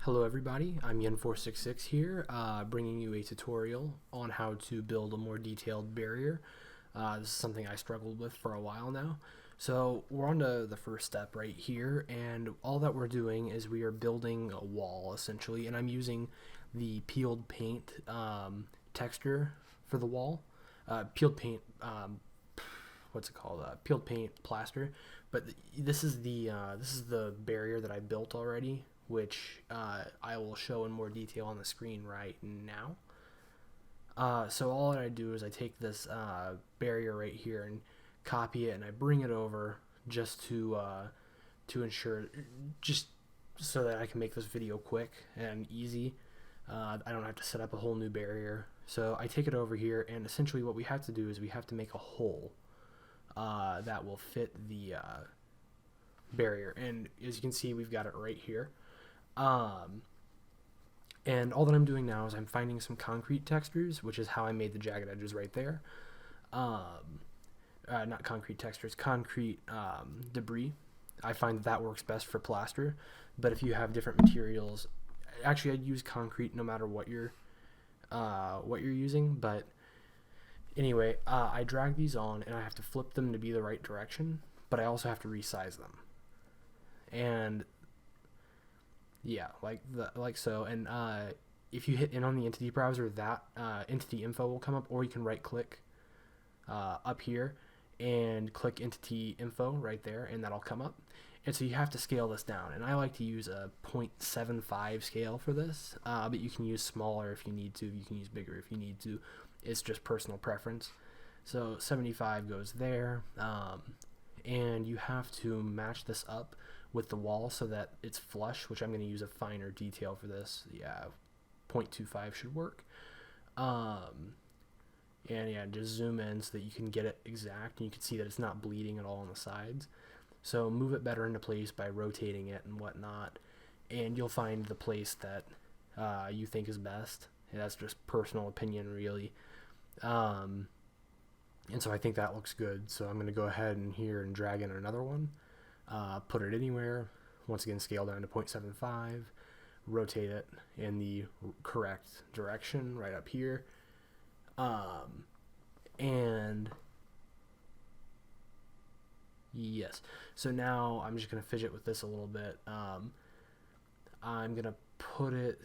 Hello everybody, I'm Yen466 here, bringing you a tutorial on how to build a more detailed barrier. This is something I struggled with for a while now. So we're on to the first step right here, and all that we're doing is we are building a wall essentially, and I'm using the peeled paint texture for the wall. Peeled paint, what's it called? Peeled paint plaster. But this is the barrier that I built already, which I will show in more detail on the screen right now. So all that I do is I take this barrier right here and copy it, and I bring it over just to ensure, just so that I can make this video quick and easy. I don't have to set up a whole new barrier. So I take it over here, and essentially what we have to do is we have to make a hole that will fit the barrier. And as you can see, we've got it right here. And all that I'm doing now is I'm finding some concrete textures, which is how I made the jagged edges right there. Not concrete textures, concrete debris. I find that works best for plaster, but if you have different materials, actually I'd use concrete no matter what you're using. But anyway, I drag these on and I have to flip them to be the right direction, but I also have to resize them. And yeah, like so. And if you hit in on the entity browser, that entity info will come up, or you can right click up here and click entity info right there, and that'll come up. And so you have to scale this down, and I like to use a 0.75 scale for this, but you can use smaller if you need to, you can use bigger if you need to. It's just personal preference. So 75 goes there, and you have to match this up with the wall so that it's flush, which I'm going to use a finer detail for this. Yeah, 0.25 should work. And yeah, just zoom in so that you can get it exact, and you can see that it's not bleeding at all on the sides. So move it better into place by rotating it and whatnot, and you'll find the place that you think is best. And that's just personal opinion, really. And so I think that looks good, so I'm going to go ahead and here and drag in another one. Put it anywhere, once again scale down to 0.75, rotate it in the correct direction right up here, and yes, so now I'm just going to fidget with this a little bit. I'm going to put it,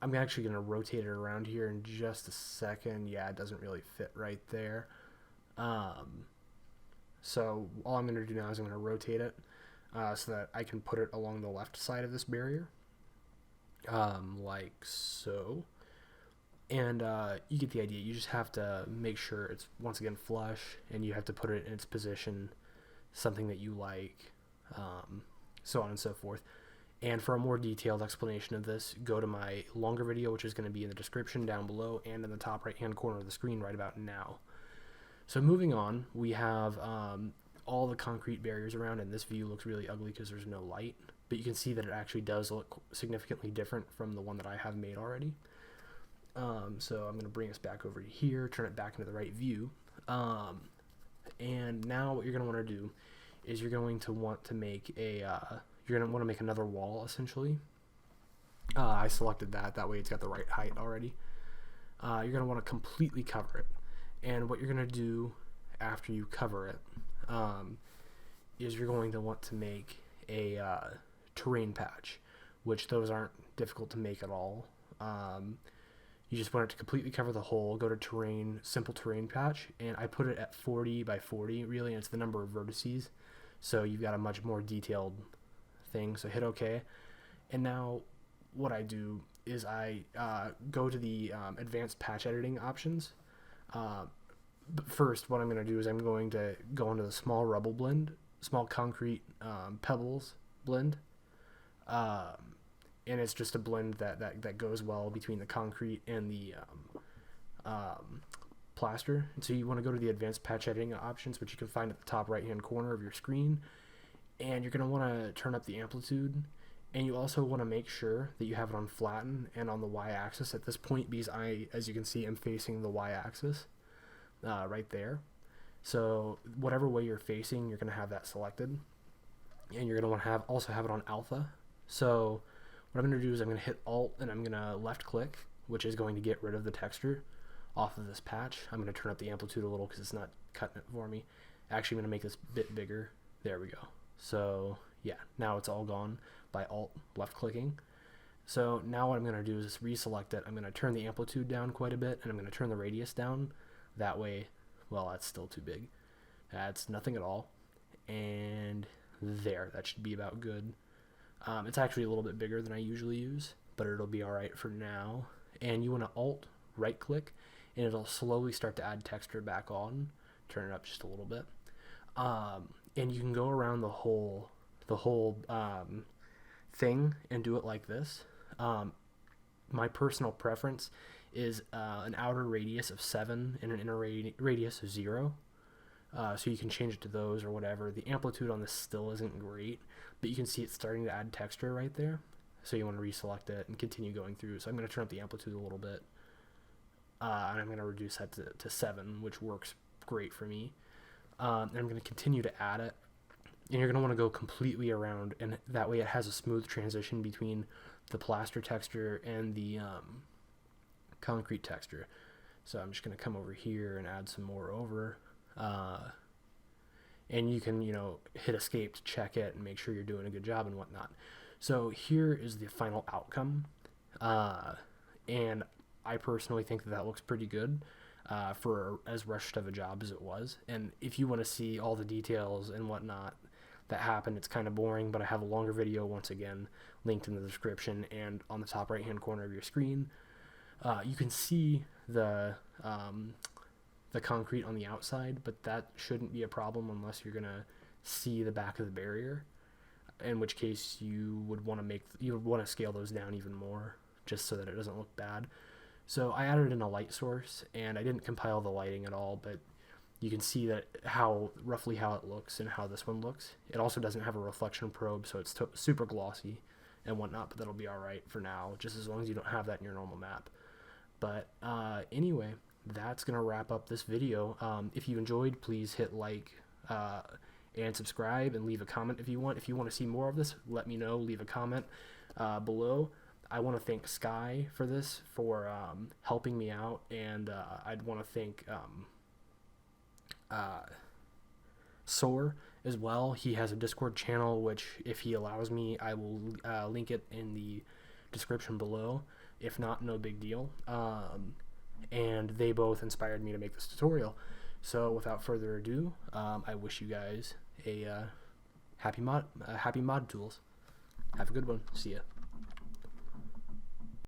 I'm actually going to rotate it around here in just a second. Yeah, it doesn't really fit right there. So all I'm going to do now is I'm going to rotate it so that I can put it along the left side of this barrier, like so. And you get the idea. You just have to make sure it's once again flush, and you have to put it in its position, something that you like, so on and so forth. And for a more detailed explanation of this, go to my longer video, which is going to be in the description down below and in the top right hand corner of the screen right about now. So moving on, we have all the concrete barriers around, and this view looks really ugly because there's no light, but you can see that it actually does look significantly different from the one that I have made already. So I'm going to bring us back over to here, turn it back into the right view, and now what you're going to want to do is you're going to want to make another wall essentially. I selected that way it's got the right height already. You're going to want to completely cover it. And what you're going to do after you cover it is you're going to want to make a terrain patch, which those aren't difficult to make at all. You just want it to completely cover the hole. Go to terrain, simple terrain patch, and I put it at 40 by 40 really, and it's the number of vertices, so you've got a much more detailed thing. So hit OK, and now what I do is I go to the advanced patch editing options. But first, what I'm going to do is I'm going to go into the small rubble blend, small concrete pebbles blend, and it's just a blend that goes well between the concrete and the plaster. And so you want to go to the advanced patch editing options, which you can find at the top right hand corner of your screen, and you're going to want to turn up the amplitude, and you also want to make sure that you have it on flatten and on the y-axis at this point, because I, as you can see, am facing the y-axis right there. So whatever way you're facing, you're going to have that selected. and you're going to want to also have it on alpha. So what I'm going to do is I'm going to hit Alt and I'm going to left click, which is going to get rid of the texture off of this patch. I'm going to turn up the amplitude a little because it's not cutting it for me. Actually, I'm going to make this a bit bigger. There we go. So yeah, now it's all gone by Alt left clicking. So now what I'm going to do is just reselect it. I'm going to turn the amplitude down quite a bit, and I'm going to turn the radius down. That way, well, that's still too big. That's nothing at all. And there, that should be about good. It's actually a little bit bigger than I usually use, but it'll be all right for now. And you want to Alt right click, and it'll slowly start to add texture back on. Turn it up just a little bit. And you can go around the whole thing and do it like this. My personal preference is an outer radius of 7 and an inner radius of 0. So you can change it to those or whatever. The amplitude on this still isn't great, but you can see it's starting to add texture right there. So you want to reselect it and continue going through. So I'm going to turn up the amplitude a little bit. And I'm going to reduce that to 7, which works great for me. And I'm going to continue to add it. And you're going to want to go completely around, and that way it has a smooth transition between the plaster texture and the concrete texture. So I'm just going to come over here and add some more over. And you can, hit escape to check it and make sure you're doing a good job and whatnot. So here is the final outcome. And I personally think that looks pretty good for as rushed of a job as it was. And if you want to see all the details and whatnot that happened, it's kind of boring, but I have a longer video, once again, linked in the description and on the top right hand corner of your screen. You can see the concrete on the outside, but that shouldn't be a problem unless you're gonna see the back of the barrier, in which case you would want to scale those down even more just so that it doesn't look bad. So I added in a light source, and I didn't compile the lighting at all, but you can see that roughly how it looks and how this one looks. It also doesn't have a reflection probe, so it's super glossy and whatnot, but that'll be all right for now, just as long as you don't have that in your normal map. But anyway, that's gonna wrap up this video. If you enjoyed, please hit like and subscribe, and leave a comment if you want. If you want to see more of this, let me know. Leave a comment below. I want to thank Sky for this, for helping me out, and I'd want to thank Soar as well. He has a Discord channel, which, if he allows me, I will link it in the description below. If not, no big deal. And they both inspired me to make this tutorial. So without further ado, I wish you guys a happy mod tools. Have a good one. See ya.